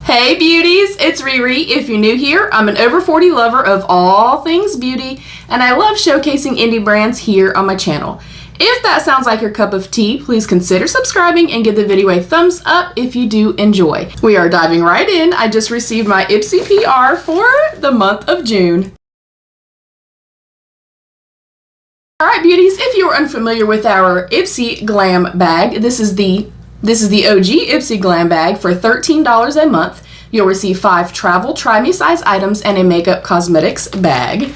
Hey beauties, it's Riri. If you're new here, I'm an over 40 lover of all things beauty, and I love showcasing indie brands here on my channel. If that sounds like your cup of tea, please consider subscribing and give the video a thumbs up if you do enjoy. We are diving right in. I just received my Ipsy PR for the month of June. Alright beauties, if you are unfamiliar with our Ipsy Glam Bag, this is the OG Ipsy Glam Bag for $13 a month. You'll receive 5 travel try me size items and a makeup cosmetics bag.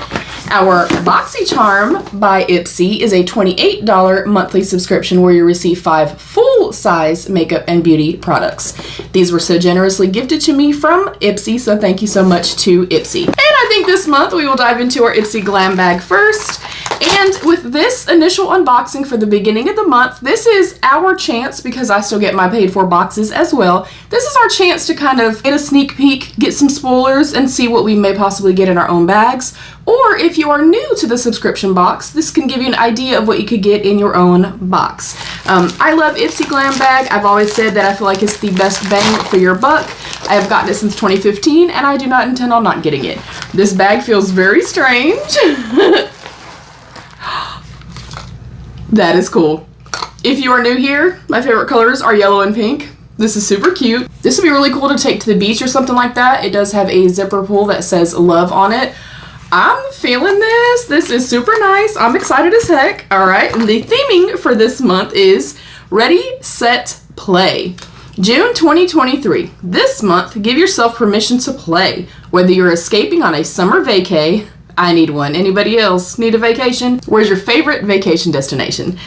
Our BoxyCharm by Ipsy is a $28 monthly subscription where you receive 5 full-size makeup and beauty products. These were so generously gifted to me from Ipsy, so thank you so much to Ipsy. And I think this month we will dive into our Ipsy Glam Bag first. And with this initial unboxing for the beginning of the month, this is our chance, because I still get my paid for boxes as well, this is our chance to kind of get a sneak peek, get some spoilers, and see what we may possibly get in our own bags. Or if you are new to the subscription box, this can give you an idea of what you could get in your own box. I love Ipsy Glam Bag. I've always said that I feel like it's the best bang for your buck. I have gotten it since 2015, and I do not intend on not getting it. This bag feels very strange. That is cool. If you are new here, my favorite colors are yellow and pink. This is super cute. This would be really cool to take to the beach or something like that. It does have a zipper pull that says love on it. I'm feeling this. This is super nice. I'm excited as heck. All right, and the theming for this month is Ready, Set, Play. June 2023. This month, give yourself permission to play. Whether you're escaping on a summer vacay, I need one. Anybody else need a vacation? Where's your favorite vacation destination?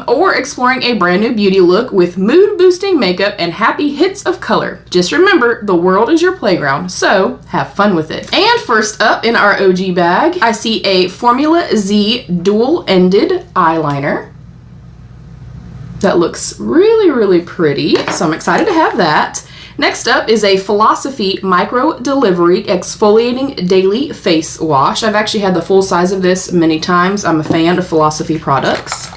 Or exploring a brand new beauty look with mood boosting makeup and happy hits of color. Just remember, the world is your playground, so have fun with it. And first up in our OG bag, I see a Formula Z dual-ended eyeliner. That looks really, really pretty, so I'm excited to have that. Next up is a Philosophy Micro Delivery Exfoliating Daily Face Wash. I've actually had the full size of this many times. I'm a fan of Philosophy products.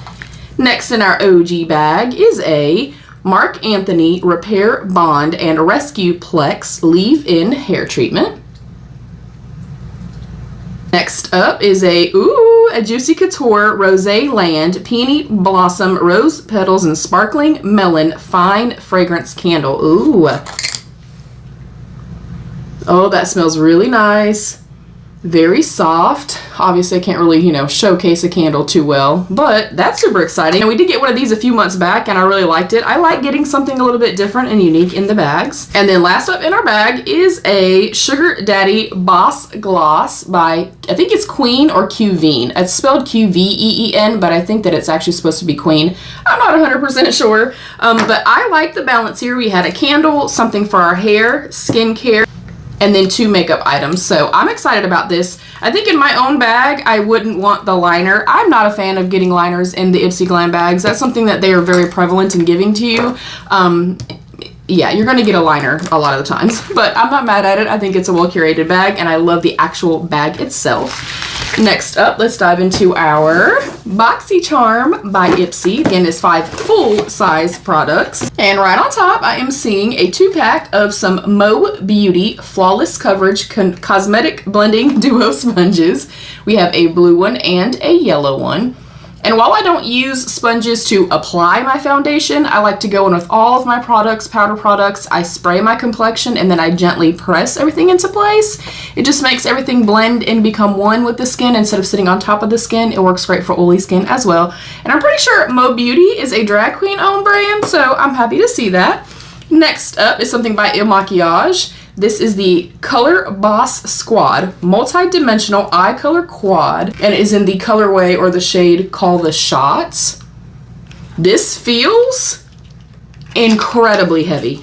Next in our OG bag is a Marc Anthony Repair Bond and Rescue Plex Leave-In Hair Treatment. Next up is a Juicy Couture Rosé Land Peony Blossom Rose Petals and Sparkling Melon Fine Fragrance Candle. Ooh. Oh, that smells really nice. Very soft. Obviously, I can't really, showcase a candle too well, but that's super exciting. And we did get one of these a few months back, and I really liked it. I like getting something a little bit different and unique in the bags. And then last up in our bag is a Sugar Daddy Boss Gloss by, I think it's Queen or Qveen. It's spelled Qveen, but I think that it's actually supposed to be Queen. I'm not 100% sure, but I like the balance here. We had a candle, something for our hair, skincare, and then 2 makeup items. So I'm excited about this. I think in my own bag, I wouldn't want the liner. I'm not a fan of getting liners in the Ipsy Glam bags. That's something that they are very prevalent in giving to you. Yeah, you're gonna get a liner a lot of the times, but I'm not mad at it. I think it's a well-curated bag, and I love the actual bag itself. Next up, let's dive into our BoxyCharm by Ipsy. Again, it's 5 full-size products. And right on top, I am seeing a 2-pack of some Mo Beauty Flawless Coverage Cosmetic Blending Duo Sponges. We have a blue one and a yellow one. And while I don't use sponges to apply my foundation, I like to go in with all of my products, powder products. I spray my complexion and then I gently press everything into place. It just makes everything blend and become one with the skin instead of sitting on top of the skin. It works great for oily skin as well. And I'm pretty sure Mo Beauty is a drag queen owned brand, so I'm happy to see that. Next up is something by Il Makiage. This is the Color Boss Squad Multi-Dimensional Eye Color Quad, and it is in the colorway or the shade Call the Shots. This feels incredibly heavy.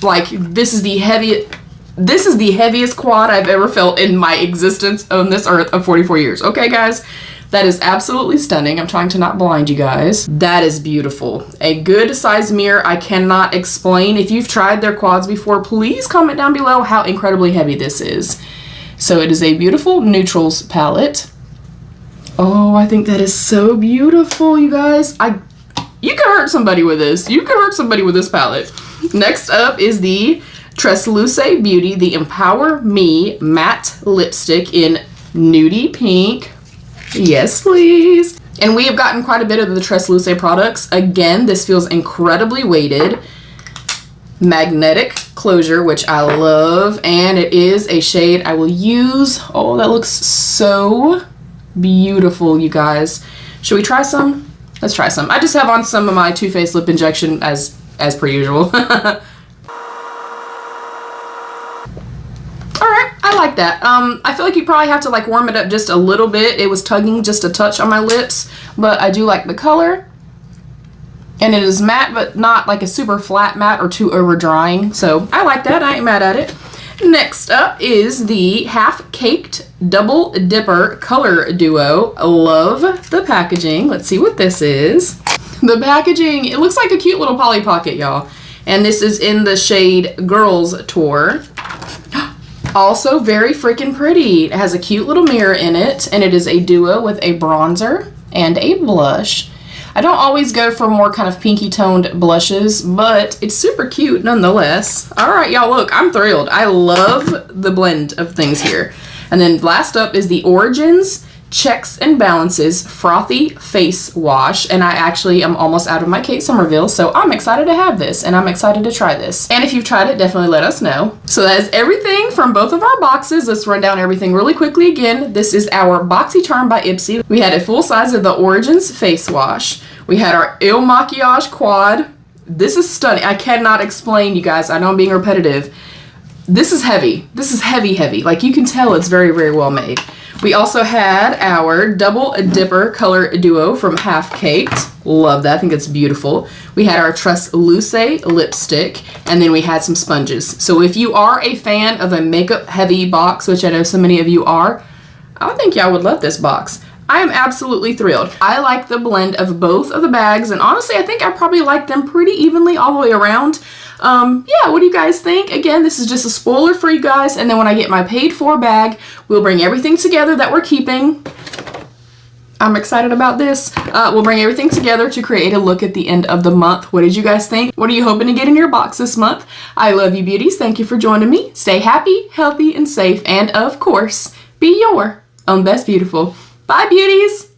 Like, this is the heaviest quad I've ever felt in my existence on this earth of 44 years. Okay, guys? That is absolutely stunning. I'm trying to not blind you guys. That is beautiful. A good size mirror I cannot explain. If you've tried their quads before, please comment down below how incredibly heavy this is. So it is a beautiful neutrals palette. Oh, I think that is so beautiful, you guys. You could hurt somebody with this. You could hurt somebody with this palette. Next up is the Tresluce Beauty, the Empower Me Matte Lipstick in Nudie Pink. Yes, please. And we have gotten quite a bit of the Tresluce products. Again, this feels incredibly weighted. Magnetic closure, which I love, and it is a shade I will use. Oh, that looks so beautiful, you guys. Should we try some? Let's try some. I just have on some of my Too Faced lip injection as per usual. Alright, I like that. I feel like you probably have to like warm it up just a little bit. It was tugging just a touch on my lips, but I do like the color. And it is matte, but not like a super flat matte or too over drying. So I like that. I ain't mad at it. Next up is the Half Caked Double Dipper Color Duo. I love the packaging. Let's see what this is. The packaging, it looks like a cute little Polly Pocket, y'all. And this is in the shade Girls Tour. Also very freaking pretty. It has a cute little mirror in it, and it is a duo with a bronzer and a blush. I don't always go for more kind of pinky toned blushes, but it's super cute nonetheless. All right, y'all, look, I'm thrilled. I love the blend of things here. And then last up is the Origins Checks and Balances Frothy Face Wash. And I actually am almost out of my Kate Somerville, so I'm excited to have this, and I'm excited to try this. And if you've tried it, definitely let us know. So that is everything from both of our boxes. Let's run down everything really quickly again. This is our BoxyCharm by Ipsy. We had a full size of the Origins Face Wash. We had our Il Makiage Quad. This is stunning. I cannot explain, you guys. I know I'm being repetitive. This is heavy. This is heavy, heavy. Like, you can tell it's very, very well made. We also had our Double Dipper Color Duo from Half Caked. Love that. I think it's beautiful. We had our Tresluce lipstick, and then we had some sponges. So if you are a fan of a makeup heavy box, which I know so many of you are, I think y'all would love this box. I am absolutely thrilled. I like the blend of both of the bags, and honestly, I think I probably like them pretty evenly all the way around. Yeah, what do you guys think? Again, this is just a spoiler for you guys, and then when I get my paid for bag, we'll bring everything together that we're keeping. I'm excited about this. We'll bring everything together to create a look at the end of the month. What did you guys think? What are you hoping to get in your box this month? I love you, beauties. Thank you for joining me. Stay happy, healthy, and safe, and of course, be your own best beautiful. Bye, beauties!